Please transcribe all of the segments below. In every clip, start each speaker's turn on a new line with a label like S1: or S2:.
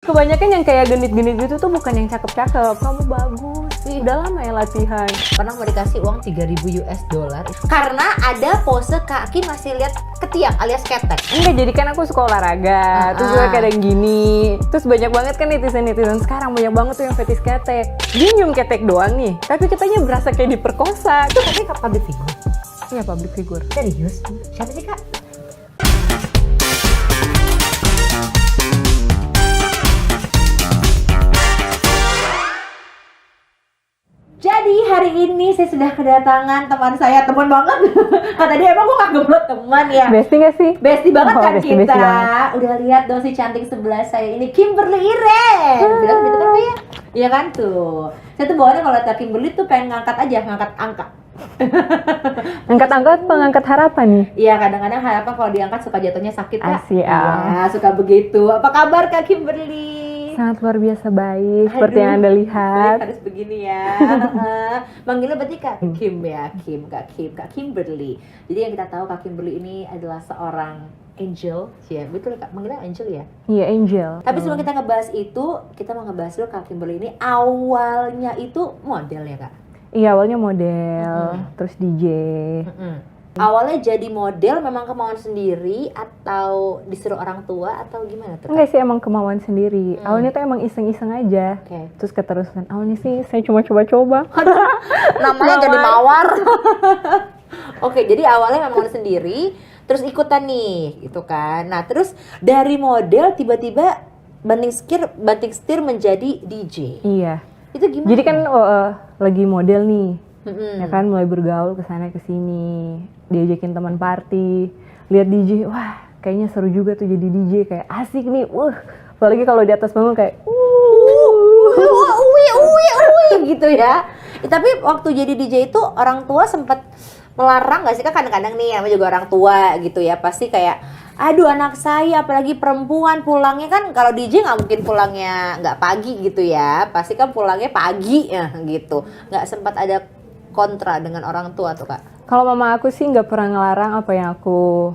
S1: Kebanyakan yang kayak genit-genit gitu tuh bukan yang cakep-cakep. Kamu bagus. Udah lama ya latihan.
S2: Pernah mau dikasih uang 3.000 US dollar karena ada pose kaki masih lihat ketiak alias ketek.
S1: Enggak, jadi kan aku suka olahraga, terus gue kadang gini. Terus banyak banget kan netizen-netizen sekarang, banyak banget tuh yang fetish ketek. Dia nyium ketek doang nih, tapi katanya berasa kayak diperkosa.
S2: Itu katanya public figure.
S1: Iya, public figure.
S2: Serius? Siapa sih kak? Jadi hari ini saya sudah kedatangan teman saya, teman banget. Kata dia, emang gue gak geblot teman ya?
S1: Bestie gak sih?
S2: Bestie banget kan
S1: bestie,
S2: kita.
S1: bestie banget.
S2: Udah lihat dong si cantik sebelah saya ini, Kimberly Iren. Bilang gitu kan Pak ya? Iya kan tuh. Saya tuh bawaannya kalau lihat Kimberly tuh pengen ngangkat aja, ngangkat angka.
S1: Angkat-angkat pengangkat harapan nih.
S2: Iya, kadang-kadang harapan kalau diangkat suka jatuhnya sakit Kak.
S1: Asik,
S2: Iya, suka begitu. Apa kabar Kak Kimberly?
S1: Sangat luar biasa baik, seperti yang Anda lihat.
S2: Harus begini ya. Manggilnya berarti Kak Kim ya, Kak Kimberly. Jadi yang kita tahu Kak Kimberly ini adalah seorang angel, ya betul Kak, manggilnya angel ya?
S1: Iya, angel.
S2: Tapi sebelum kita ngebahas itu, kita mau ngebahas dulu Kak Kimberly ini awalnya itu model ya Kak?
S1: Iya, awalnya model, terus DJ.
S2: Awalnya jadi model memang kemauan sendiri atau disuruh orang tua atau gimana tuh Kak?
S1: Enggak sih, emang kemauan sendiri. Awalnya tuh emang iseng-iseng aja.
S2: Oke.
S1: Terus keterusan, awalnya sih saya cuma coba-coba.
S2: Namanya jadi mawar. Oke, jadi awalnya memang sendiri, terus ikutan nih, gitu kan. Nah, terus dari model tiba-tiba banting setir menjadi DJ.
S1: Iya.
S2: Itu gimana?
S1: Jadi kan lagi model nih. Ya kan, mulai bergaul ke sana ke sini, diajakin teman party, lihat DJ, wah kayaknya seru juga tuh jadi DJ, kayak asik nih, apalagi kalau di atas panggung kayak
S2: gitu ya. Tapi waktu jadi DJ itu orang tua sempat melarang nggak sih Kak? Kadang-kadang nih namanya juga orang tua gitu ya, pasti kayak aduh anak saya apalagi perempuan pulangnya kan, kalau DJ nggak mungkin pulangnya nggak pagi gitu ya, pasti kan pulangnya pagi ya gitu. Nggak sempat ada kontra dengan orang tua tuh Kak?
S1: Kalau mama aku sih nggak pernah ngelarang apa yang aku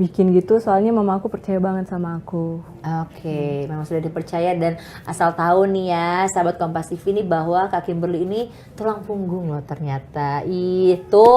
S1: bikin gitu, soalnya mama aku percaya banget sama aku.
S2: Oke, memang sudah dipercaya. Dan asal tahu nih ya sahabat Kompas TV ini, bahwa Kak Kimberly ini tulang punggung loh ternyata. Itu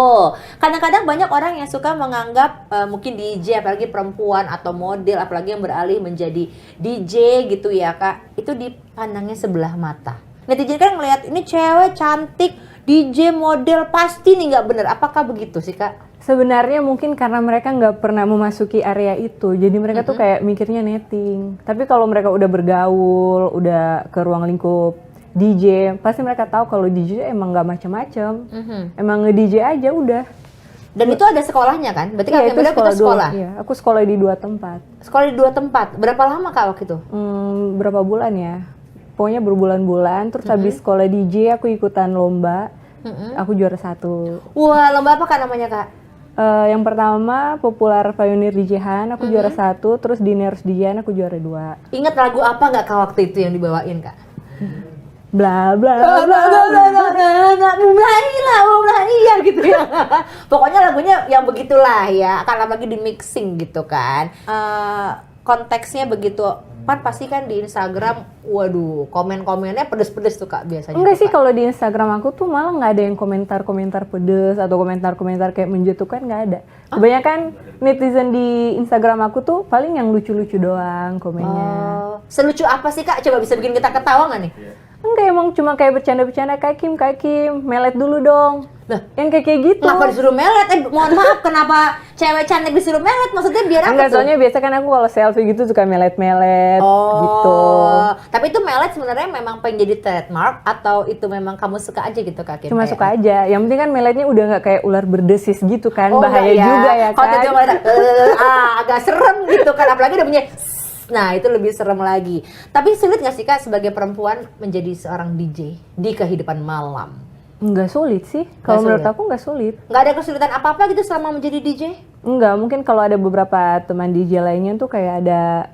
S2: kadang-kadang banyak orang yang suka menganggap mungkin DJ apalagi perempuan atau model apalagi yang beralih menjadi DJ gitu ya Kak, itu dipandangnya sebelah mata. Netizen kan ngelihat ini cewek cantik DJ model, pasti nih nggak bener. Apakah begitu sih Kak?
S1: Sebenarnya mungkin karena mereka nggak pernah memasuki area itu, jadi mereka tuh kayak mikirnya netting. Tapi kalau mereka udah bergaul, udah ke ruang lingkup DJ, pasti mereka tahu kalau DJ emang nggak macam-macam, emang nge-DJ aja udah.
S2: Dan itu ada sekolahnya kan? Berarti Kak
S1: Iya,
S2: Kimberly itu sekolah?
S1: Iya, aku sekolah di 2 tempat.
S2: Sekolah di 2 tempat. Berapa lama Kak waktu itu?
S1: Berapa bulan ya? Pokoknya berbulan-bulan. Terus habis sekolah DJ aku ikutan lomba. Aku juara 1.
S2: Wah, lomba apa Kak namanya Kak?
S1: Yang pertama Popular Pioneer DJ-an, aku juara 1. Terus Diners DJ-an aku juara 2.
S2: Ingat lagu apa nggak Kak waktu itu yang dibawain Kak?
S1: Bla bla bla
S2: bla iya gitu ya. Pokoknya lagunya yang begitulah ya. Karena lagi di mixing gitu kan. Konteksnya begitu. Kan pasti kan di Instagram, waduh, komen-komennya pedes-pedes tuh Kak biasanya.
S1: Enggak
S2: tuh,
S1: sih, kalau di Instagram aku tuh malah nggak ada yang komentar-komentar pedes atau komentar-komentar kayak menjatuhkan, nggak ada. Kebanyakan netizen di Instagram aku tuh paling yang lucu-lucu doang komennya.
S2: Selucu apa sih Kak? Coba bisa bikin kita ketawa nggak nih?
S1: Enggak, emang cuma kayak bercanda-bercanda, Kak Kim, melet dulu dong.
S2: Lah,
S1: yang kayak gitu.
S2: Kenapa disuruh melet? Mohon maaf, kenapa cewek cantik disuruh melet? Maksudnya biar apa
S1: enggak,
S2: tuh?
S1: soalnya biasa kan aku kalau selfie gitu suka melet-melet gitu.
S2: Tapi itu melet sebenarnya memang pengen jadi trademark atau itu memang kamu suka aja gitu Kak Kim?
S1: Cuma suka aja. Yang penting kan meletnya udah nggak kayak ular berdesis gitu kan. Bahaya
S2: ya.
S1: juga ya kan.
S2: Kalau tiba-tiba agak serem gitu kan, apalagi udah punya. Nah, itu lebih serem lagi. Tapi sulit nggak sih Kak sebagai perempuan menjadi seorang DJ di kehidupan malam?
S1: Nggak sulit sih. Kalau menurut aku nggak sulit.
S2: Nggak ada kesulitan apa-apa gitu selama menjadi DJ?
S1: Nggak, mungkin kalau ada beberapa teman DJ lainnya tuh kayak ada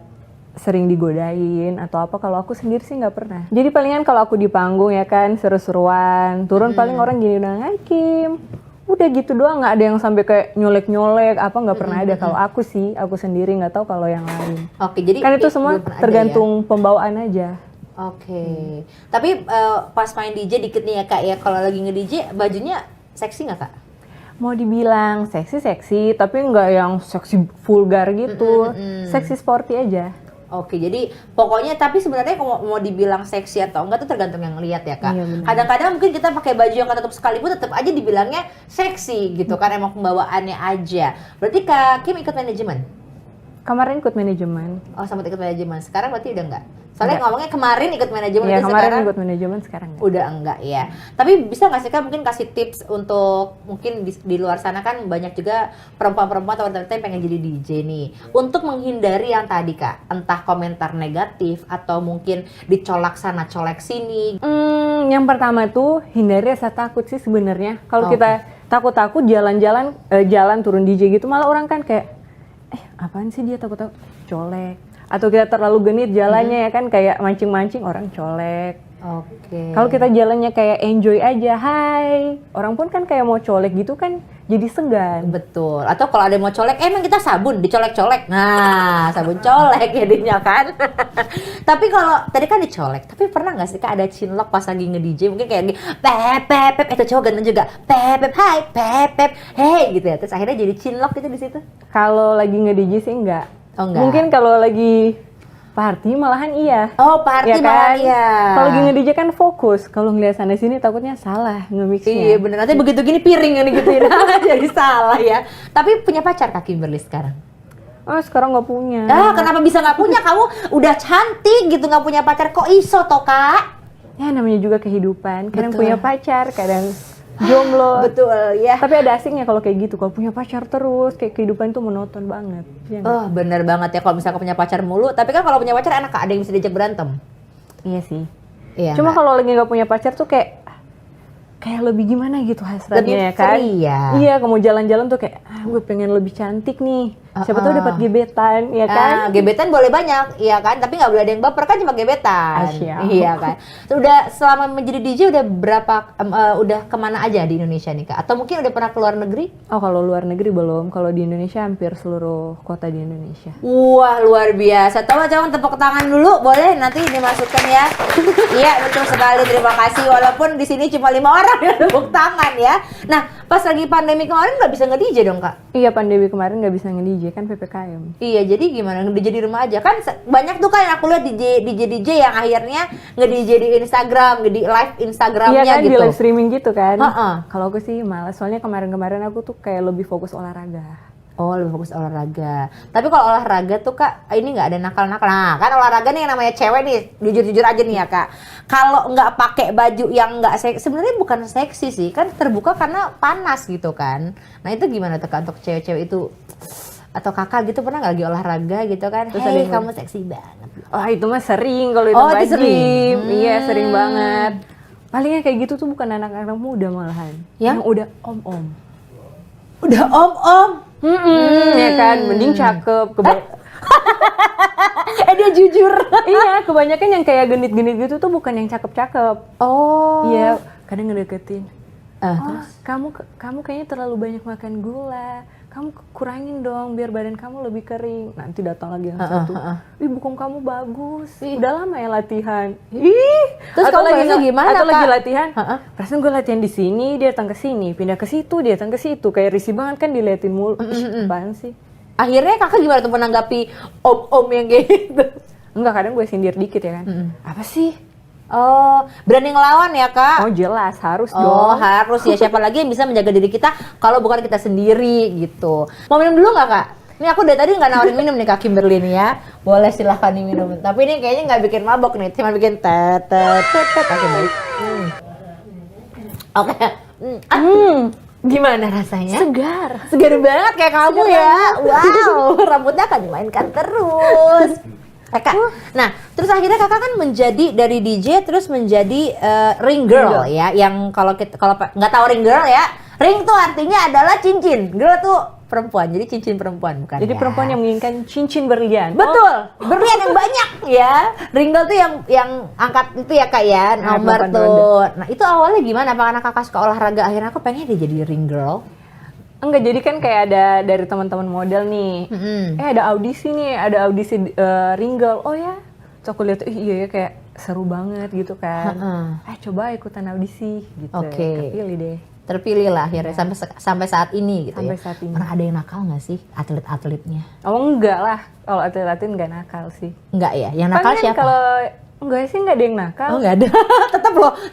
S1: sering digodain atau apa. Kalau aku sendiri sih nggak pernah. Jadi palingan kalau aku di panggung ya kan seru-seruan. Turun paling orang gini udah, "Hai Kim, Udah gitu doang, nggak ada yang sampai kayak nyolek-nyolek apa, nggak pernah ada. Kalau aku sih, aku sendiri, nggak tahu kalau yang lain.
S2: Oke, jadi
S1: Kan itu semua
S2: belum pernah ada ya?
S1: tergantung pembawaan aja.
S2: Oke. Tapi pas main DJ dikit nih ya Kak ya, kalau lagi nge-DJ bajunya seksi nggak Kak?
S1: Mau dibilang seksi-seksi, tapi nggak yang seksi vulgar gitu. Seksi sporty aja.
S2: Oke, jadi pokoknya tapi sebenarnya kalau mau dibilang seksi atau enggak tuh tergantung yang lihat ya Kak.
S1: Iya, benar.
S2: Kadang-kadang mungkin kita pakai baju yang ketutup sekalipun tetap aja dibilangnya seksi gitu kan, emang pembawaannya aja. Berarti Kak Kim ikut manajemen?
S1: Kemarin ikut manajemen.
S2: Oh, sempat ikut manajemen. Sekarang berarti udah enggak? Soalnya
S1: Enggak.
S2: ngomongnya kemarin ikut manajemen,
S1: Iya,
S2: berarti
S1: kemarin
S2: sekarang
S1: ikut manajemen, sekarang nggak.
S2: udah enggak ya. Tapi bisa nggak sih Kak mungkin kasih tips untuk mungkin di luar sana kan banyak juga perempuan-perempuan atau wanita yang pengen jadi DJ nih. Untuk menghindari yang tadi Kak, entah komentar negatif atau mungkin dicolak sana colek sini.
S1: Yang pertama tuh hindari rasa takut sih sebenarnya. Kalau
S2: Oke.
S1: kita takut-takut jalan-jalan jalan turun DJ gitu, malah orang kan kayak apaan sih dia takut-takut colek. Atau kita terlalu genit jalannya ya kan, kayak mancing-mancing orang colek.
S2: Oke.
S1: Kalau kita jalannya kayak enjoy aja, hai, orang pun kan kayak mau colek gitu kan jadi segan.
S2: Betul. Atau kalau ada yang mau colek, emang kita sabun dicolek-colek. Nah, sabun colek jadinya kan. Tapi kalau tadi kan dicolek, tapi pernah nggak sih Kak ada cinlok pas lagi nge-DJ mungkin kayak gini, pep pep pep, itu cowok ganteng juga, pep pep hai, pep pep hey gitu ya. Terus akhirnya jadi cinlok gitu di situ.
S1: Kalau lagi nge-DJ sih enggak.
S2: Oh enggak.
S1: Mungkin kalau lagi party malahan iya.
S2: Oh, party
S1: Ya kan?
S2: malah ya.
S1: Kalau lagi nge-DJ kan fokus. Kalau ngeliat sana sini takutnya salah
S2: Iya
S1: nge-mixnya.
S2: bener, nanti begitu gini piring ini gituin jadi salah ya. Tapi punya pacar Kak Kimberly sekarang?
S1: Oh, sekarang nggak punya.
S2: Ah, kenapa bisa nggak punya? Kamu udah cantik gitu nggak punya pacar, kok iso toh Kak?
S1: Ya namanya juga kehidupan. Kadang
S2: Betul.
S1: punya pacar, kadang jomblo.
S2: Betul ya.
S1: Tapi ada asiknya kalau kayak gitu. Kalau punya pacar terus, kayak kehidupan itu monoton banget. Ya nggak?
S2: Oh bener banget ya kalau misalnya punya pacar mulu. Tapi kan kalau punya pacar enak Kak, ada yang bisa diajak berantem.
S1: Iya sih.
S2: Iya.
S1: Cuma
S2: nggak?
S1: kalau lagi nggak punya pacar tuh kayak lebih gimana gitu hasratnya
S2: Lebih
S1: ya kan?
S2: free ya.
S1: Iya, kalau mau jalan-jalan tuh kayak gue pengen lebih cantik nih. Siapa tahu dapat gebetan, ya kan?
S2: Gebetan boleh banyak, iya kan? Tapi nggak boleh ada yang baper kan, cuma gebetan.
S1: Siap.
S2: Iya kan? Sudah selama menjadi DJ udah berapa, udah kemana aja di Indonesia nih Kak? Atau mungkin udah pernah ke luar negeri?
S1: Oh, kalau luar negeri belum. Kalau di Indonesia hampir seluruh kota di Indonesia.
S2: Wah luar biasa. Tolong tepuk tangan dulu, boleh nanti dimasukkan ya. Iya betul sekali, terima kasih. Walaupun di sini cuma 5 orang yang tepuk tangan ya. Nah pas lagi pandemi kemarin nggak bisa nge-DJ dong Kak?
S1: Iya, pandemi kemarin nggak bisa nge-DJ kan PPKM.
S2: Iya, jadi gimana nge-DJ di rumah aja kan banyak tuh kan yang aku lihat DJ yang akhirnya nge-DJ di Instagram, di live Instagramnya
S1: Iya kan,
S2: gitu.
S1: di live streaming gitu kan.
S2: Heeh.
S1: Kalau aku sih malas, soalnya kemarin-kemarin aku tuh kayak lebih fokus olahraga.
S2: Oh, lebih fokus olahraga. Tapi kalau olahraga tuh Kak, ini nggak ada nakal-nakal. Nah, kan olahraga nih yang namanya cewek nih, jujur-jujur aja nih ya Kak. Kalau nggak pakai baju yang nggak seksi, sebenarnya bukan seksi sih, kan terbuka karena panas gitu kan. Nah itu gimana tuh Kak untuk cewek-cewek itu? Atau kakak gitu pernah nggak lagi olahraga gitu kan?
S1: Terus ada
S2: Hei,
S1: yang
S2: kamu seksi banget.
S1: Oh, itu mah sering kalau itu
S2: Oh, itu
S1: wajib.
S2: sering.
S1: Iya, sering banget. Palingnya kayak gitu tuh bukan anak-anak muda malahan.
S2: Yang
S1: udah om-om.
S2: Udah om-om.
S1: Ya kan, mending cakep.
S2: Dia jujur.
S1: Iya, kebanyakan yang kayak genit-genit gitu tuh bukan yang cakep-cakep.
S2: Oh.
S1: Iya, kadang ngedeketin.
S2: Terus?
S1: Kamu kayaknya terlalu banyak makan gula. Kamu kurangin dong biar badan kamu lebih kering. Nanti datang lagi yang satu. Ih, bokong kamu bagus. Udah lama ya latihan. Ih,
S2: Terus kamu balasnya gimana,
S1: atau lagi
S2: Kak?
S1: latihan. Perasaan gue latihan di sini, dia datang ke sini, pindah ke situ, dia datang ke situ. Kayak risih banget kan diliatin mulu. Ih, apaan sih?
S2: Akhirnya kakak gimana tuh menanggapi om-om yang kayak gitu?
S1: Enggak, kadang gue sindir dikit ya kan. Apa sih?
S2: Oh, berani ngelawan ya Kak?
S1: Oh jelas, harus
S2: Oh
S1: dong.
S2: harus ya, siapa lagi yang bisa menjaga diri kita kalau bukan kita sendiri gitu. Mau minum dulu nggak Kak? Ini aku dari tadi nggak nawarin minum nih Kak Kimberly nih ya. Boleh silahkan diminum. Tapi ini kayaknya nggak bikin mabok nih, cuma bikin tet tet tet tet. Oke baik. Oke. Gimana rasanya?
S1: Segar.
S2: Segar banget kayak kamu ya. Wow, rambutnya akan dimainkan terus. Kak, nah terus akhirnya kakak kan menjadi dari DJ terus menjadi ring girl ya, yang kalau nggak tahu ring girl ya, ring tuh artinya adalah cincin, girl tuh perempuan, jadi cincin perempuan bukan
S1: Jadi
S2: ya?
S1: perempuan yang menginginkan cincin berlian.
S2: Betul, berlian yang banyak ya. Ringgel tuh yang angkat itu ya kak ya, nomor
S1: delapan
S2: tuh. Nah itu awalnya gimana? Apa karena kakak suka olahraga akhirnya aku pengen dia jadi ring girl?
S1: Enggak, jadi kan kayak ada dari teman-teman model nih. Ada audisi nih, ada audisi ring girl. Oh ya, terus aku lihat, iya ya kayak seru banget gitu kan. Coba ikutan audisi gitu.
S2: Oke.
S1: Kepilih deh.
S2: Terpilih lah akhirnya sampai saat ini gitu
S1: Sampai
S2: ya.
S1: saat ini.
S2: Pernah ada yang nakal nggak sih atlet-atletnya?
S1: Oh enggak lah, kalau atlet-atlet enggak nakal sih.
S2: Enggak ya, yang nakal
S1: Palingan
S2: siapa?
S1: kalau enggak sih enggak ada yang nakal.
S2: Oh nggak ada,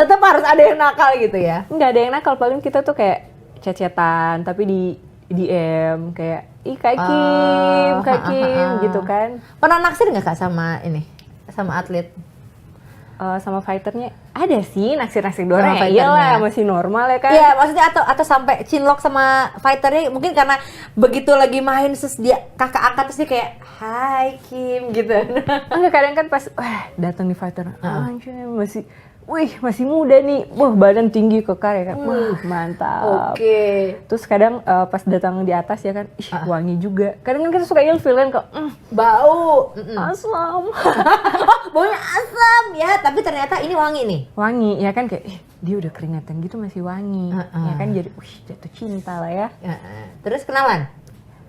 S2: tetap harus ada yang nakal gitu ya.
S1: Enggak ada yang nakal, paling kita tuh kayak chat-chatan tapi di DM kayak Kak Kim gitu kan.
S2: Pernah naksir nggak kak sama ini, sama atlet?
S1: Sama fighternya ada sih naksir-naksir doang
S2: Sama
S1: ya, iyalah
S2: fighternya.
S1: masih normal ya kan.
S2: Iya, maksudnya atau sampai cinlok sama fighternya mungkin karena begitu lagi main terus dia kakak angkat terus dia kayak Hai Kim gitu.
S1: Enggak, kadang kan pas datang di fighter, anjir masih muda nih, badan tinggi kekar ya kan, mantap.
S2: Oke.
S1: Terus kadang pas datang di atas ya kan, wangi juga. Kadang kan kita suka ilfeel kan kok,
S2: Bau.
S1: asam.
S2: Oh, baunya asam ya, tapi ternyata ini wangi nih.
S1: Wangi ya kan kayak, dia udah keringatan gitu masih wangi. Ya kan jadi, jatuh cinta lah ya.
S2: Terus kenalan?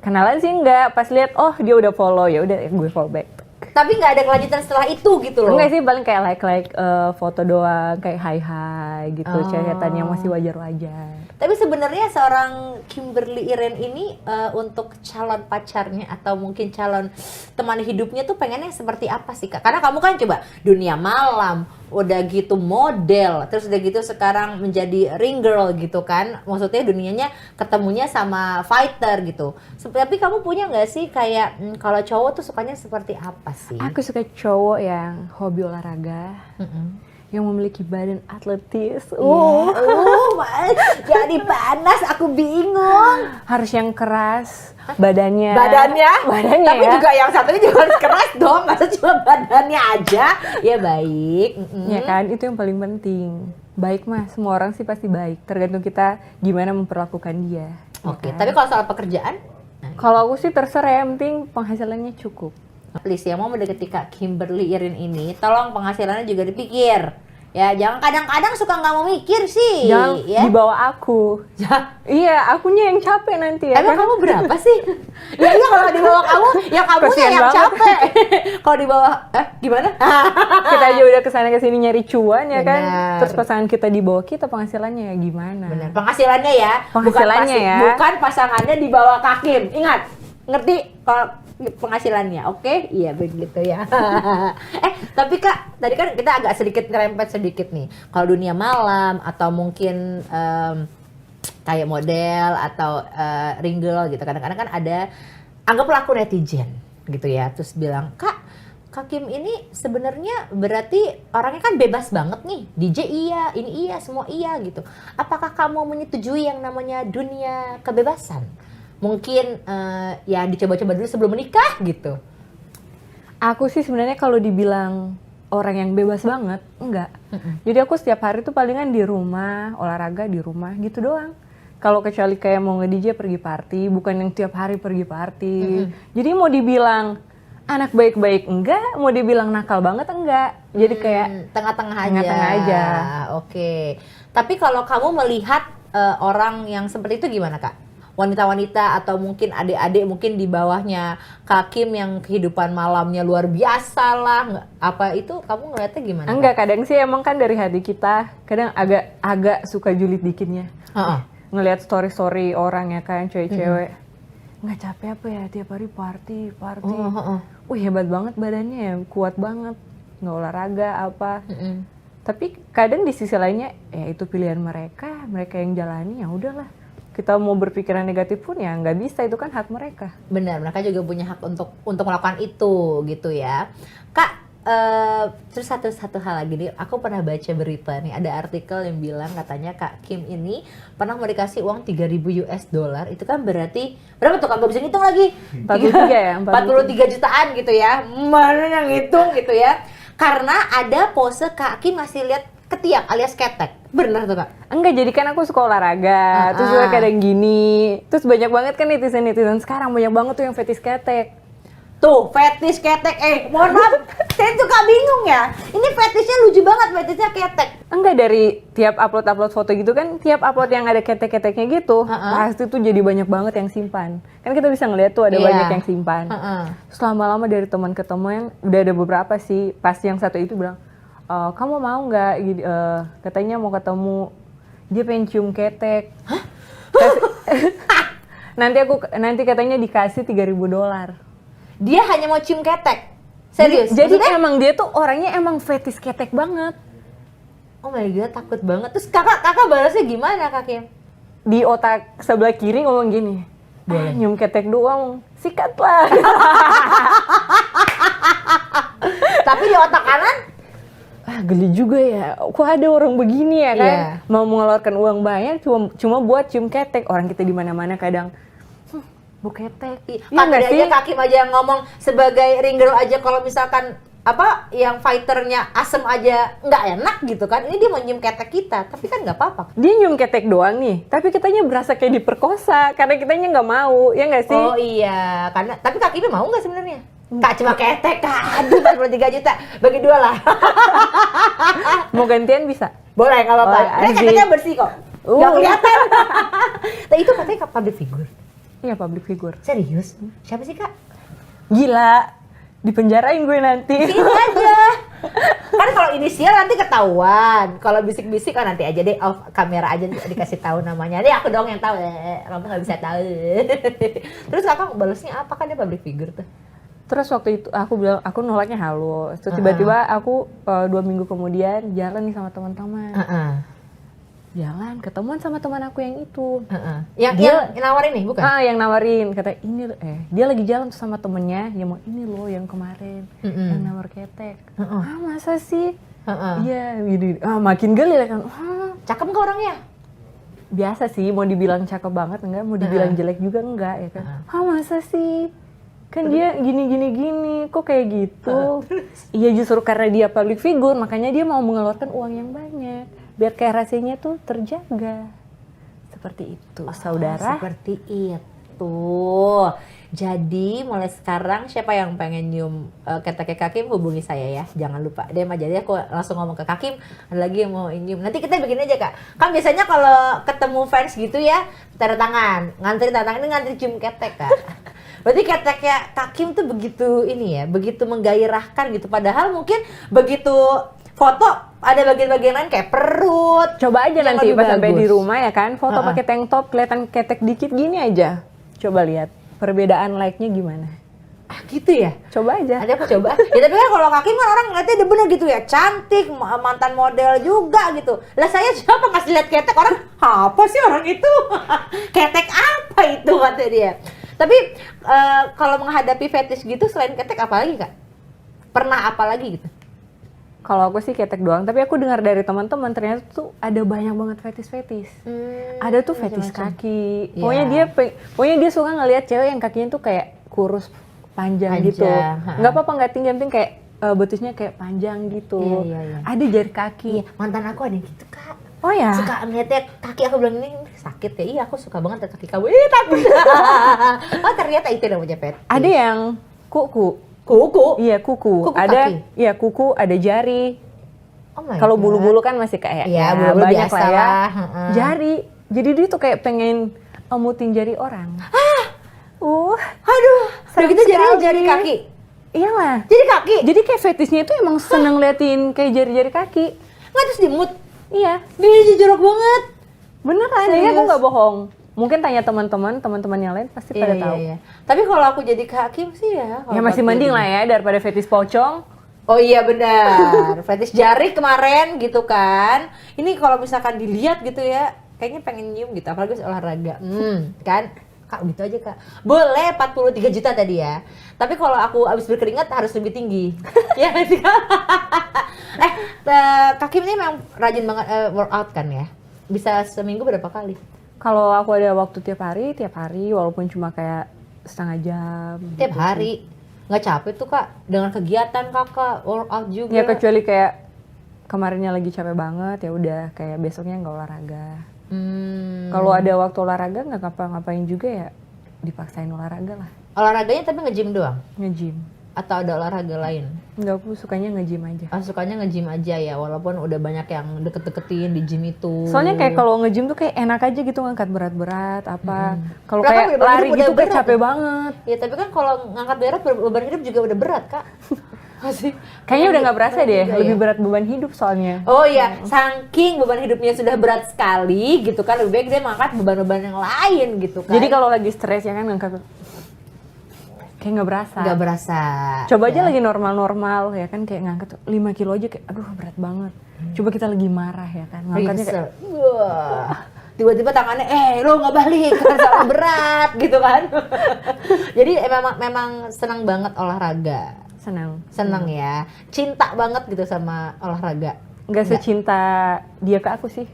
S1: Kenalan sih enggak, pas lihat dia udah follow, ya udah gue follow back.
S2: Tapi nggak ada kelanjutan setelah itu gitu loh.
S1: Enggak sih, paling kayak like foto doang, kayak hi gitu, chatan yang masih wajar-wajar.
S2: Tapi sebenarnya seorang Kimberly Iren ini untuk calon pacarnya atau mungkin calon teman hidupnya tuh pengennya seperti apa sih kak? Karena kamu kan coba dunia malam, udah gitu model, terus udah gitu sekarang menjadi ring girl gitu kan? Maksudnya dunianya ketemunya sama fighter gitu. Tapi kamu punya nggak sih kayak kalau cowok tuh sukanya seperti apa sih?
S1: Aku suka cowok yang hobi olahraga, yang memiliki badan atletis.
S2: Jadi panas, aku bingung.
S1: Harus yang keras badannya.
S2: Badannya tapi
S1: ya.
S2: juga yang satunya juga harus keras dong, masa cuma badannya aja. Ya baik.
S1: Ya kan, itu yang paling penting. Baik mah, semua orang sih pasti baik. Tergantung kita gimana memperlakukan dia.
S2: Oke,
S1: Ya kan?
S2: tapi kalau soal pekerjaan?
S1: Kalau aku sih terserah, yang penting penghasilannya cukup.
S2: Please yang mau mendekati Kak Kimberly Iren ini, tolong penghasilannya juga dipikir. Ya, jangan kadang-kadang suka nggak mau mikir sih.
S1: Jangan
S2: ya.
S1: di bawah aku. Iya, akunya yang capek nanti ya.
S2: Emang
S1: kan?
S2: kamu berapa sih? Ya iya kalau di bawah kamu, ya kamunya
S1: Kasian
S2: yang
S1: banget.
S2: capek. Kalau di bawah, gimana?
S1: Kita aja udah kesana kesini nyari cuan ya kan.
S2: Benar.
S1: Terus pasangan kita di bawah kita, penghasilannya ya gimana?
S2: Benar, penghasilannya ya.
S1: Penghasilannya ya.
S2: Bukan pasangannya di bawah Kak Kim. Ingat, ngerti kalau penghasilannya, oke? Iya begitu ya. Tapi Kak, tadi kan kita agak sedikit ngerempet sedikit nih. Kalau dunia malam atau mungkin kayak model atau ring girl gitu, kadang-kadang kan ada anggaplah aku netizen gitu ya, terus bilang Kak Kim ini sebenarnya berarti orangnya kan bebas banget nih, DJ iya, ini iya, semua iya gitu. Apakah kamu menyetujui yang namanya dunia kebebasan? Mungkin ya dicoba-coba dulu sebelum menikah gitu.
S1: Aku sih sebenarnya kalau dibilang orang yang bebas banget, enggak. Jadi aku setiap hari tuh palingan di rumah, olahraga di rumah gitu doang. Kalau kecuali kayak mau nge-DJ pergi party, bukan yang tiap hari pergi party. Jadi mau dibilang anak baik-baik enggak, mau dibilang nakal banget enggak. Jadi kayak
S2: tengah-tengah aja.
S1: Tengah-tengah aja.
S2: Oke. Tapi kalau kamu melihat orang yang seperti itu gimana Kak? Wanita-wanita atau mungkin adik-adik mungkin di bawahnya Kak Kim yang kehidupan malamnya luar biasa lah, apa itu kamu ngeliatnya gimana?
S1: enggak, kadang sih emang kan dari hati kita kadang agak suka julid dikitnya. Ngelihat story-story orang ya kan, cewek-cewek. Nggak capek apa ya tiap hari party. Wih hebat banget badannya ya, kuat banget, nggak olahraga apa. Tapi kadang di sisi lainnya ya itu pilihan mereka yang jalani, ya udahlah. Kita mau berpikiran negatif pun ya nggak bisa, itu kan hak mereka.
S2: Benar, mereka juga punya hak untuk melakukan itu gitu ya. Kak, terus satu hal lagi nih, aku pernah baca berita nih, ada artikel yang bilang katanya Kak Kim ini pernah mau dikasih uang 3.000 US dollar, itu kan berarti berapa tuh Kak? Gak bisa ngitung lagi.
S1: 43 ya?
S2: 43 jutaan gitu ya. Mana yang ngitung gitu ya. Karena ada pose Kak Kim masih lihat ketiak alias ketek. Bener tuh Kak?
S1: Enggak, jadi kan aku suka olahraga, terus gue kadang gini, terus banyak banget kan netizen sekarang banyak banget tuh yang fetish ketek.
S2: Tuh, fetish ketek. Mohon maaf, saya suka bingung ya. Ini fetishnya lucu banget, fetishnya ketek.
S1: Enggak, dari tiap upload foto gitu kan, tiap upload yang ada ketek-keteknya gitu, pasti tuh jadi banyak banget yang simpan. Kan kita bisa ngeliat tuh ada banyak yang simpan. Terus lama-lama dari teman ke teman yang udah ada beberapa sih, pas yang satu itu bilang, kamu mau nggak? Katanya mau ketemu, dia pengen cium ketek. Nanti katanya dikasih $3.000.
S2: Dia hanya mau cium ketek? Serius?
S1: Jadi emang dia tuh orangnya emang fetish ketek banget.
S2: Oh my god, takut banget. Terus kakak balasnya gimana Kak Kim?
S1: Di otak sebelah kiri ngomong gini, nyium ketek doang, sikat lah.
S2: Tapi di otak kanan?
S1: Geli juga ya, kok ada orang begini ya kan? Mau mengeluarkan uang banyak cuma buat cium ketek. Orang kita di mana-mana kadang bu ketek.
S2: Iya nggak sih? Kak Kim aja yang ngomong sebagai ring girl aja kalau misalkan yang fighternya asem aja nggak enak gitu kan, ini dia mau nyium ketek kita, tapi kan nggak apa-apa.
S1: Dia nyium ketek doang nih, tapi kitanya berasa kayak diperkosa karena kitanya nggak mau, ya nggak sih?
S2: Oh iya, karena tapi Kak Kim mau nggak sebenarnya? Kak cuma ketek, Kak. Aduh, 43 juta, bagi 2 lah.
S1: Mau gantian bisa?
S2: Boleh, nggak apa-apa. Ini keteknya bersih kok, nggak kelihatan. Nah itu katanya public figure.
S1: Iya, public figure.
S2: Serius? Siapa sih Kak?
S1: Gila, dipenjarain gue nanti.
S2: Ini aja. Kan kalau inisial nanti ketahuan. Kalau bisik-bisik kan nanti aja deh, off kamera aja dikasih tahu namanya. Nih aku dong yang tahu, kamu nggak bisa tahu. Terus Kakak balasnya apa, kan dia public figure tuh?
S1: Terus waktu itu aku bilang, aku nolaknya halus. Terus tiba-tiba aku 2 minggu kemudian jalan nih sama teman-teman. Jalan, ketemuan sama teman aku yang itu.
S2: Yang nawarin nih, bukan?
S1: Yang nawarin, kata ini dia lagi jalan sama temennya, yang mau ini loh yang kemarin, yang nawar ketek. Masa sih? Iya, gini. Makin geli kan.
S2: Cakep nggak orangnya?
S1: Biasa sih, mau dibilang cakep banget enggak, mau dibilang jelek juga enggak ya kan. Masa sih? Kan dia gini, kok kayak gitu? Iya, justru karena dia public figure, makanya dia mau mengeluarkan uang yang banyak. Biar kayak rahasianya tuh terjaga. Seperti itu, saudara.
S2: Seperti itu. Jadi mulai sekarang siapa yang pengen nyium ketek Kak Kim, hubungi saya ya. Jangan lupa. DM aja, jadi aku langsung ngomong ke Kak Kim, ada lagi yang mau nyium. Nanti kita bikin aja Kak. Kan biasanya kalau ketemu fans gitu ya, tanda tangan. Ngantri tanda tangan, ini ngantri cium ketek Kak. Berarti keteknya Kak Kim tuh begitu ini ya, begitu menggairahkan gitu. Padahal mungkin begitu foto ada bagian-bagian lain kayak perut.
S1: Coba aja nanti pas sampai di rumah ya kan, foto pakai tank top kelihatan ketek dikit gini aja. Coba lihat perbedaan like-nya gimana.
S2: Gitu ya?
S1: Coba aja.
S2: Ada aku coba. Ya tapi kan kalau Kak Kim kan orang ngeliatnya udah bener gitu ya, cantik, mantan model juga gitu. Lah saya siapa ngasih lihat ketek, orang apa sih orang itu? Ketek apa itu kata dia. Tapi kalau menghadapi fetish gitu selain ketek apa lagi Kak? Pernah apa lagi gitu?
S1: Kalau aku sih ketek doang, tapi aku dengar dari teman-teman ternyata tuh ada banyak banget fetish. Ada tuh fetish kaki. Pokoknya dia suka ngelihat cewek yang kakinya tuh kayak kurus panjang gitu. Nggak apa-apa, nggak tinggi, penting kayak betisnya kayak panjang gitu. Ada jari kaki.
S2: Mantan aku ada yang gitu Kak.
S1: Oh ya?
S2: Suka ngeliatnya kaki, aku bilang ini sakit ya. Iya, aku suka banget liat kaki kamu. Takut. Oh ternyata itu namanya fetish.
S1: Ada yang kuku. Iya, kuku. Ada kaki. Iya, kuku, ada jari. Kalau bulu-bulu kan masih kayak
S2: bulu-bulu
S1: banyak
S2: biasa
S1: lah ya.
S2: Jari.
S1: Jadi dia tuh kayak pengen mutin jari orang.
S2: Aduh. Begitu jari kaki.
S1: Iyalah.
S2: Jadi kaki.
S1: Jadi kayak fetishnya itu emang seneng liatin kayak jari-jari kaki.
S2: Nggak, terus dimut.
S1: Iya.
S2: Dia jorok banget.
S1: Beneran, ini aku nggak bohong. Mungkin tanya teman-teman yang lain pasti pada tahu.
S2: Iya. Tapi kalau aku jadi Kak Kim sih ya.
S1: Ya masih mending lah ya daripada fetish pocong.
S2: Oh iya benar. Fetish jari kemarin gitu kan. Ini kalau misalkan dilihat gitu ya, kayaknya pengen nyium gitu, apalagi olahraga. Kan? Kak gitu aja Kak. Boleh 43 juta tadi ya. Tapi kalau aku abis berkeringat harus lebih tinggi. Ya sih. Kak Kim ini memang rajin banget workout kan ya? Bisa seminggu berapa kali?
S1: Kalau aku ada waktu tiap hari walaupun cuma kayak setengah jam.
S2: Tiap hari? Nggak capek tuh Kak? Dengan kegiatan Kakak workout juga?
S1: Ya kecuali kayak kemarinnya lagi capek banget ya udah kayak besoknya nggak olahraga.
S2: Kalau
S1: Kalau ada waktu olahraga nggak ngapa-ngapain juga ya dipaksain olahraga lah.
S2: olahraganya tapi nge-gym doang
S1: Nge-gym.
S2: atau ada olahraga lain?
S1: Nggak, aku sukanya nge-gym aja.
S2: Sukanya nge-gym aja ya, walaupun udah banyak yang deket-deketin di gym itu.
S1: Soalnya kayak kalau nge-gym tuh kayak enak aja gitu ngangkat berat-berat apa. Kalau
S2: Lah kan
S1: kayak
S2: beban
S1: lari
S2: hidup
S1: gitu
S2: udah
S1: kayak
S2: berat
S1: capek
S2: ya?
S1: banget.
S2: Ya tapi kan kalau ngangkat beban hidup juga udah berat kak. Masih.
S1: Kayaknya udah nggak berasa deh,
S2: juga
S1: lebih
S2: ya?
S1: berat beban hidup soalnya.
S2: Oh iya, saking beban hidupnya sudah berat sekali gitu kan, lebih baik dia mengangkat beban-beban yang lain gitu kan.
S1: Jadi kalau lagi stres ya kan ngangkat kayak nggak berasa.
S2: nggak berasa.
S1: Coba aja
S2: ya.
S1: lagi normal-normal ya kan kayak ngangkat 5 kilo aja kayak aduh berat banget. Coba kita lagi marah ya kan ngangkatnya kayak
S2: Wah. Tiba-tiba tangannya, lo nggak balik karena sama berat gitu kan. Jadi memang senang banget olahraga. Senang ya, cinta banget gitu sama olahraga.
S1: Nggak secinta dia ke aku sih.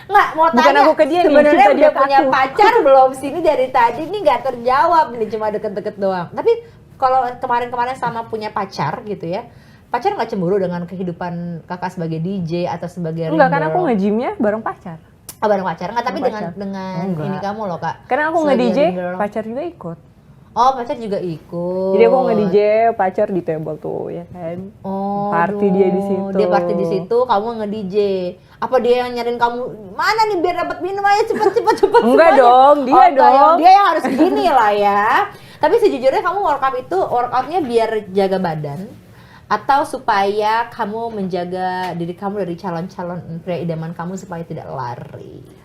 S2: Nggak, mau
S1: Bukan
S2: tanya,
S1: aku ke dia nih,
S2: sebenarnya
S1: cinta dia
S2: udah
S1: ke
S2: punya
S1: aku.
S2: pacar belum sini dari tadi nih nggak terjawab nih, cuma deket-deket doang. Tapi kalau kemarin-kemarin sama punya pacar gitu ya, pacar nggak cemburu dengan kehidupan kakak sebagai DJ atau sebagai ring
S1: Enggak kan
S2: girl?
S1: aku nge-gymnya bareng pacar.
S2: Oh, bareng pacar nggak, tapi
S1: Bareng
S2: dengan
S1: pacar.
S2: dengan
S1: Enggak.
S2: ini kamu loh kak.
S1: Karena aku
S2: Sebagai
S1: nge-DJ,
S2: ring girl.
S1: pacar juga ikut.
S2: Oh, pacar juga ikut.
S1: Jadi aku nge-DJ, pacar di table tuh ya kan.
S2: Oh,
S1: Party dia di situ.
S2: Dia party di situ, kamu nge-DJ. Apa dia yang nyariin kamu? Mana nih biar dapat minum aja cepet.
S1: Enggak
S2: semuanya.
S1: dong, dia
S2: enggak,
S1: dong.
S2: Dia yang harus gini lah ya. Tapi sejujurnya kamu workoutnya biar jaga badan atau supaya kamu menjaga diri kamu dari calon-calon pria idaman kamu supaya tidak lari.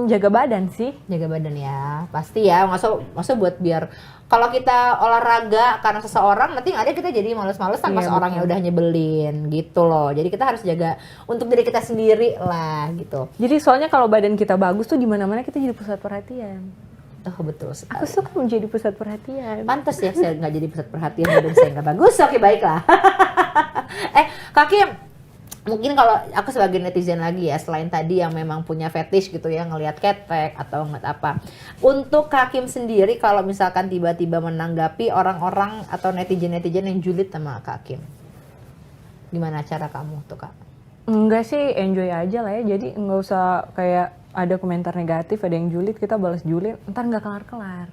S1: Jaga badan sih.
S2: Jaga badan ya, pasti ya. Masa buat biar kalau kita olahraga karena seseorang nanti ada kita jadi males-males sama
S1: Iya,
S2: seorang yang
S1: betul.
S2: udah nyebelin gitu loh. Jadi kita harus jaga untuk diri kita sendiri lah gitu.
S1: Jadi soalnya kalau badan kita bagus tuh di mana-mana kita jadi pusat perhatian.
S2: Oh betul sekali.
S1: Aku suka menjadi pusat perhatian.
S2: Pantes ya saya nggak jadi pusat perhatian badan saya nggak bagus. Oke baiklah. Kak Kim, mungkin kalau aku sebagai netizen lagi ya, selain tadi yang memang punya fetish gitu ya ngelihat ketek atau ngeliat apa, untuk Kak Kim sendiri kalau misalkan tiba-tiba menanggapi orang-orang atau netizen yang julid sama Kak Kim, gimana cara kamu tuh Kak?
S1: Enggak sih, enjoy aja lah ya. Jadi nggak usah kayak ada komentar negatif, ada yang julid, kita balas julid, ntar nggak kelar-kelar.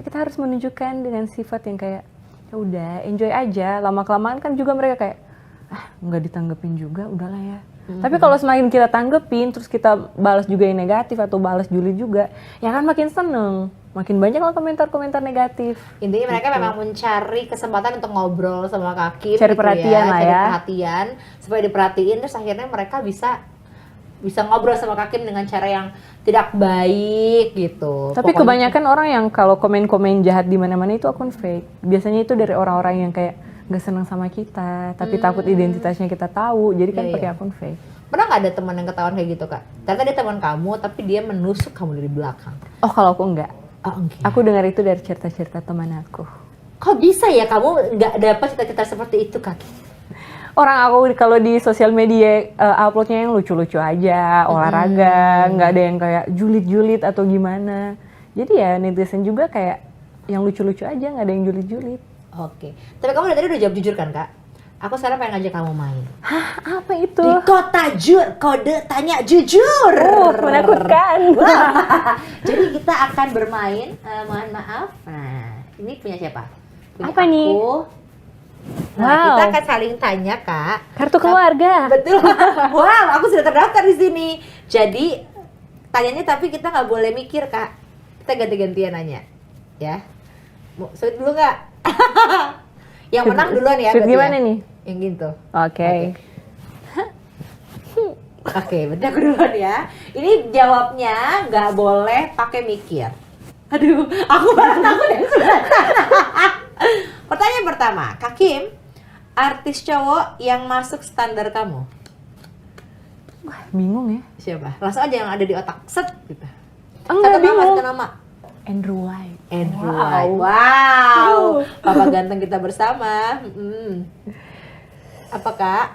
S1: Kita harus menunjukkan dengan sifat yang kayak ya udah enjoy aja. Lama-kelamaan kan juga mereka kayak nggak ditanggepin juga, udahlah ya. Tapi kalau semakin kita tanggepin, terus kita balas juga yang negatif atau balas julid juga, ya kan makin seneng. Makin banyak lah komentar-komentar negatif.
S2: Intinya mereka memang mencari kesempatan untuk ngobrol sama Kak Kim,
S1: Cari
S2: gitu
S1: perhatian lah
S2: cari
S1: ya.
S2: perhatian supaya diperhatiin, terus akhirnya mereka bisa ngobrol sama Kak Kim dengan cara yang tidak baik gitu.
S1: Tapi
S2: Pokoknya-
S1: kebanyakan orang yang kalau komen-komen jahat di mana-mana itu akun fake. Biasanya itu dari orang-orang yang kayak nggak senang sama kita, tapi takut identitasnya kita tahu, jadi kan
S2: Iya,
S1: pakai
S2: iya.
S1: akun fake.
S2: Pernah nggak ada teman yang ketahuan kayak gitu Kak? Ternyata dia teman kamu tapi dia menusuk kamu dari belakang.
S1: Oh kalau aku enggak.
S2: Oh enggak.
S1: Aku dengar itu dari cerita-cerita teman aku.
S2: Kok bisa ya kamu nggak dapat cita-cita seperti itu Kak?
S1: Orang aku kalau di sosial media uploadnya yang lucu-lucu aja, olahraga, nggak ada yang kayak julid-julid atau gimana. Jadi ya netizen juga kayak yang lucu-lucu aja, nggak ada yang julid-julid.
S2: Oke. Tapi kamu dari tadi udah jawab jujur kan Kak? Aku sekarang pengen ngajak kamu main.
S1: Hah, apa itu?
S2: Di kota kode tanya jujur.
S1: Menakutkan.
S2: Wah. Jadi kita akan bermain, mohon maaf. Nah, ini punya siapa? Punya
S1: Apa nih?
S2: aku. Nah,
S1: Wow.
S2: kita akan saling tanya, Kak.
S1: Kartu keluarga.
S2: Betul. Wow, aku sudah terdaftar di sini. Jadi, tanyanya tapi kita nggak boleh mikir, Kak. Kita ganti-gantian nanya. Ya. Mau sweet dulu nggak? Yang menang duluan ya.
S1: Sweet
S2: berarti
S1: gimana
S2: ya?
S1: nih?
S2: Yang gitu.
S1: Oke.
S2: Oke, berarti aku duluan ya. Ini jawabnya nggak boleh pakai mikir. Aduh, aku malah takut ya. Pertanyaan pertama, Kak Kim, artis cowok yang masuk standar kamu
S1: Wah, bingung ya.
S2: siapa? Langsung aja yang ada di otak, set gitu.
S1: Enggak,
S2: Satu nama,
S1: bingung.
S2: satu nama.
S1: Andrew White.
S2: Andrew
S1: Wow.
S2: White. Wow, papa ganteng kita bersama. Apa Kak?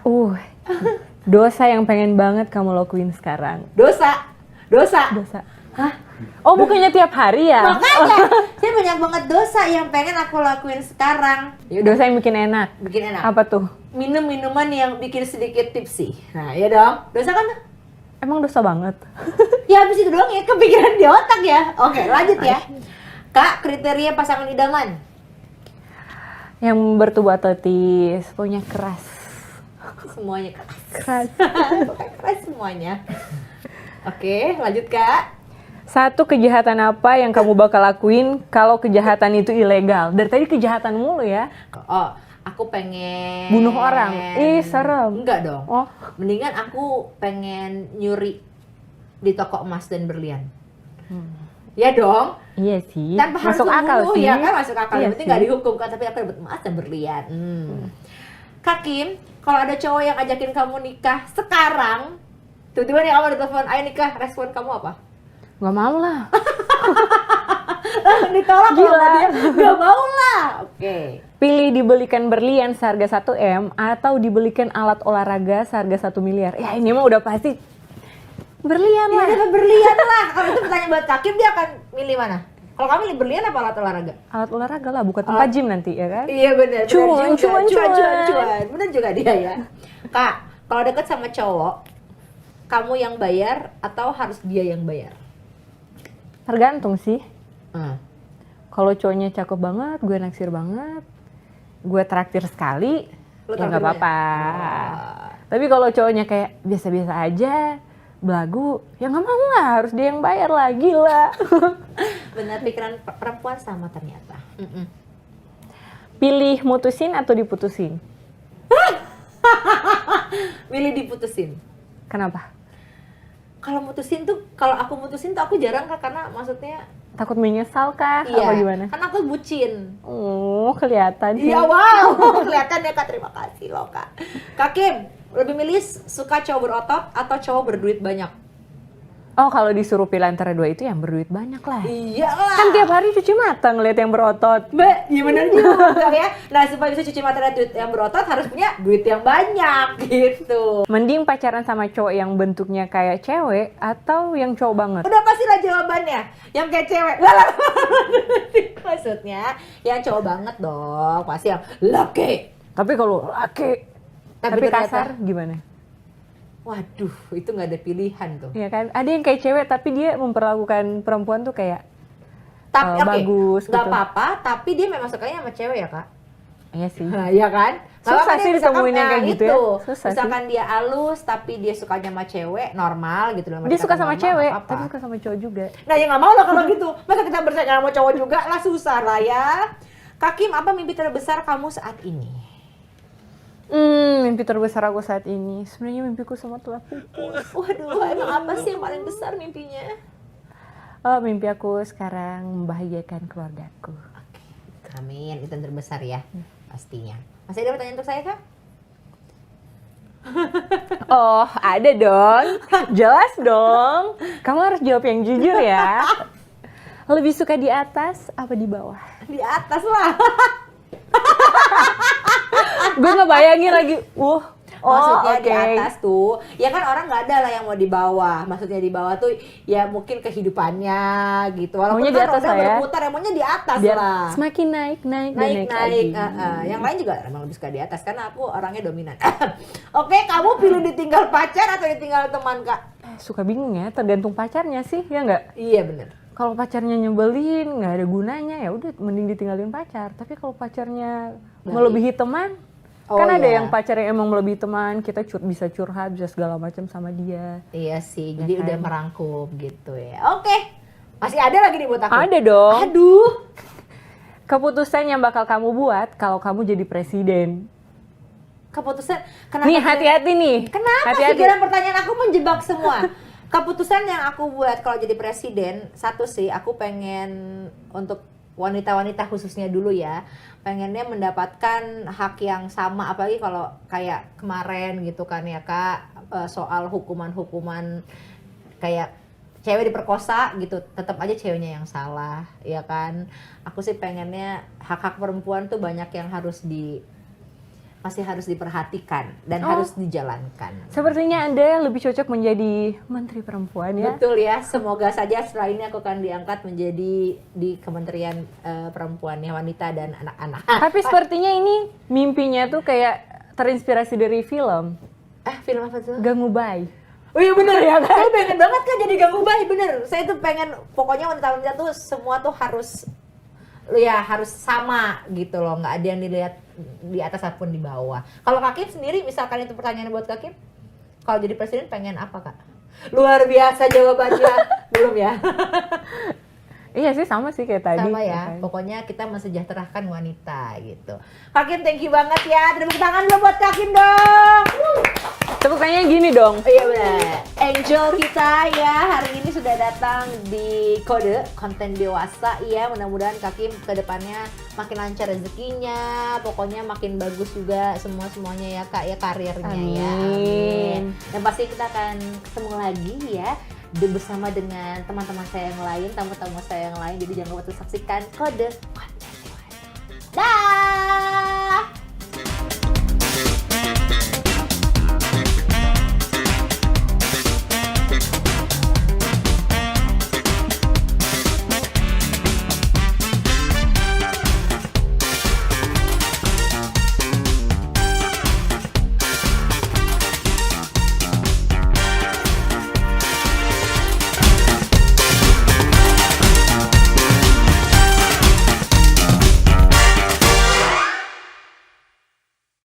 S1: Dosa yang pengen banget kamu lakuin sekarang.
S2: Dosa.
S1: Dosa.
S2: Hah?
S1: Oh, bukannya tiap hari ya?
S2: Makanya, saya banyak banget dosa yang pengen aku lakuin sekarang.
S1: Dosa yang bikin enak.
S2: Bikin enak.
S1: Apa tuh?
S2: Minum minuman yang bikin sedikit tipsy. Nah, ya dong. Dosa kan?
S1: Emang dosa banget.
S2: Ya habis itu doang ya, kepikiran di otak ya. Oke, lanjut ya. Kak, kriteria pasangan idaman.
S1: Yang bertubuh atletis, punya keras.
S2: Semuanya keras.
S1: Keras.
S2: Keras semuanya. Oke, lanjut Kak.
S1: Satu kejahatan apa yang kamu bakal lakuin kalau kejahatan itu ilegal? Dari tadi kejahatan mulu ya.
S2: Oh, aku pengen
S1: Bunuh orang. Ih, serem.
S2: Enggak dong.
S1: Oh,
S2: Mendingan aku pengen nyuri di toko emas dan berlian. Ya dong.
S1: iya sih.
S2: Tanpa harus
S1: Masuk akal
S2: membunuh,
S1: sih.
S2: ya kan masuk akal.
S1: Iya
S2: Yang penting
S1: sih.
S2: nggak dihukum kan, tapi aku dapat emas dan berlian. Kak Kim, kalau ada cowok yang ajakin kamu nikah sekarang, tiba-tiba nih kamu ditelepon, ayo nikah, respon kamu apa?
S1: Gak mau lah.
S2: Ditolak
S1: Gila.
S2: sama dia, gak mau lah. Oke.
S1: Pilih dibelikan berlian seharga 1 M atau dibelikan alat olahraga seharga 1 miliar. Ya ini mah udah pasti berlian
S2: Ya
S1: lah.
S2: dapat berlian lah. Kalau itu pertanyaan buat Kak Kim, dia akan milih mana? Kalau kami milih berlian apa alat olahraga?
S1: Alat olahraga lah, bukan tempat gym nanti ya kan?
S2: Iya benar.
S1: Cuan, cuan.
S2: Benar juga dia ya. Kak, kalau deket sama cowok, kamu yang bayar atau harus dia yang bayar?
S1: Tergantung sih.
S2: Hmm.
S1: Kalau cowoknya cakep banget, gue naksir banget, gue traktir sekali,
S2: Lo
S1: ya
S2: traktir
S1: nggak apa-apa. Tapi kalau cowoknya kayak biasa-biasa aja, belagu, ya nggak mau lah, harus dia yang bayar lah, gila.
S2: Benar, pikiran perempuan sama ternyata.
S1: Pilih mutusin atau diputusin?
S2: Milih diputusin.
S1: Kenapa?
S2: Kalau mutusin tuh, kalau aku mutusin tuh aku jarang Kak, karena maksudnya
S1: Takut menyesal kah?
S2: iya,
S1: Apa gimana?
S2: kan aku bucin.
S1: Oh, kelihatan sih.
S2: Iya, wow, kelihatan ya Kak, terima kasih loh Kak. Kak Kim, lebih milih suka cowok berotot atau cowok berduit banyak?
S1: Oh, kalau disuruh pilih antara dua itu yang berduit banyak lah.
S2: Iya lah.
S1: Kan tiap hari cuci mata ngeliat yang berotot.
S2: Iya bener juga ya. Nah, supaya bisa cuci mata dan duit yang berotot harus punya duit yang banyak gitu.
S1: Mending pacaran sama cowok yang bentuknya kayak cewek atau yang cowok banget?
S2: Udah pastilah jawabannya. Yang kayak cewek. Lah. Maksudnya yang cowok banget dong. Pasti yang laki.
S1: Tapi kalau laki tapi
S2: ternyata-
S1: kasar gimana?
S2: Waduh, itu nggak ada pilihan tuh.
S1: Iya kan? Ada yang kayak cewek tapi dia memperlakukan perempuan tuh kayak
S2: Tapi oke,
S1: bagus
S2: nggak
S1: gitu.
S2: apa-apa. Tapi dia memang sukanya sama cewek ya Kak.
S1: Iya sih.
S2: Nah, iya kan?
S1: Susah
S2: Kalau
S1: sih
S2: misalkan,
S1: ditemuin yang kayak gitu ya.
S2: itu,
S1: Susah
S2: misalkan dia halus tapi dia sukanya sama cewek normal gitu loh.
S1: Dia suka sama cewek,
S2: apa.
S1: tapi suka sama cowok juga.
S2: Nah ya nggak mau lah kalau gitu. Masa kita bersaing sama cowok juga lah, susah lah ya. Kak Kim, apa mimpi terbesar kamu saat ini?
S1: Mimpi terbesar aku saat ini. Sebenarnya mimpiku semua telah pupus.
S2: Waduh, emang apa sih yang paling besar mimpinya?
S1: Oh, mimpi aku sekarang membahagiakan keluargaku.
S2: Amin, itu yang terbesar ya, pastinya. Masih ada pertanyaan untuk saya Kak?
S1: Oh, ada dong. Jelas dong. Kamu harus jawab yang jujur ya. Lebih suka di atas apa di bawah?
S2: Di atas lah.
S1: Gue ngebayangin lagi.
S2: Maksudnya di
S1: oke.
S2: atas tuh, ya kan orang nggak ada lah yang mau di bawah. Maksudnya di bawah tuh ya mungkin kehidupannya gitu. Walaupun
S1: Maunya di
S2: kan
S1: atas
S2: roda
S1: lah ya.
S2: berputar, ya maunya di atas
S1: Biar
S2: lah.
S1: semakin naik, naik, dan
S2: Naik.
S1: lagi.
S2: Yang lain juga emang lebih suka di atas karena aku orangnya dominan. Oke, kamu pilih ditinggal pacar atau ditinggal teman Kak?
S1: Suka bingung ya, tergantung pacarnya sih, ya nggak?
S2: Iya bener.
S1: Kalau pacarnya nyebelin, nggak ada gunanya, ya udah mending ditinggalin pacar. Tapi kalau pacarnya
S2: Baik.
S1: melebihi teman,
S2: Oh,
S1: kan ada
S2: iya.
S1: yang pacar yang emang melebihi teman, kita bisa curhat, bisa segala macam sama dia.
S2: Iya sih,
S1: Ya
S2: jadi
S1: kan?
S2: udah merangkum gitu ya. Oke, masih ada lagi nih buat aku.
S1: Ada dong.
S2: Aduh.
S1: Keputusan yang bakal kamu buat kalau kamu jadi presiden.
S2: Keputusan, kenapa?
S1: Nih hati-hati nih.
S2: Kenapa
S1: Hati-hati.
S2: pikiran pertanyaan aku menjebak semua? Keputusan yang aku buat kalau jadi presiden, satu sih, aku pengen untuk wanita-wanita khususnya dulu ya, pengennya mendapatkan hak yang sama, apalagi kalau kayak kemarin gitu kan ya Kak, soal hukuman-hukuman kayak cewek diperkosa gitu, tetap aja ceweknya yang salah, ya kan? Aku sih pengennya hak-hak perempuan tuh banyak yang harus pasti harus diperhatikan dan
S1: Oh.
S2: harus dijalankan.
S1: Sepertinya Anda lebih cocok menjadi menteri perempuan ya.
S2: Betul ya, semoga saja setelah ini aku akan diangkat menjadi di Kementerian Perempuan ya, wanita dan anak-anak.
S1: Tapi sepertinya ini mimpinya tuh kayak terinspirasi dari film
S2: Film apa tuh?
S1: Gangubai.
S2: Oh iya bener ya kan? Saya pengen banget kan jadi Gangubai, bener. Saya tuh pengen, pokoknya wanita-wanita tuh semua tuh harus sama gitu loh, nggak ada yang dilihat di atas ataupun di bawah. Kalau Kak Kim sendiri, misalkan itu pertanyaan buat Kak Kim, kalau jadi presiden pengen apa Kak? Luar biasa jawabannya. Belum ya?
S1: Iya sih, sama sih kayak tadi.
S2: Sama ya,
S1: Makanya.
S2: pokoknya kita mensejahterakan wanita gitu. Kak Kim, thank you banget ya. Tepuk tangan dulu buat Kak Kim dong.
S1: Tepuk tangannya gini dong.
S2: Iya benar. Angel kita ya hari ini sudah datang di Kode Konten Dewasa ya. Mudah-mudahan Kak Kim kedepannya makin lancar rezekinya, pokoknya makin bagus juga semuanya ya Kak ya, karirnya ya.
S1: Amin.
S2: Dan pasti kita akan ketemu lagi ya bersama dengan teman-teman saya yang lain, tamu-tamu saya yang lain. Jadi jangan lupa untuk saksikan Kode Konten Dewasa. Dah.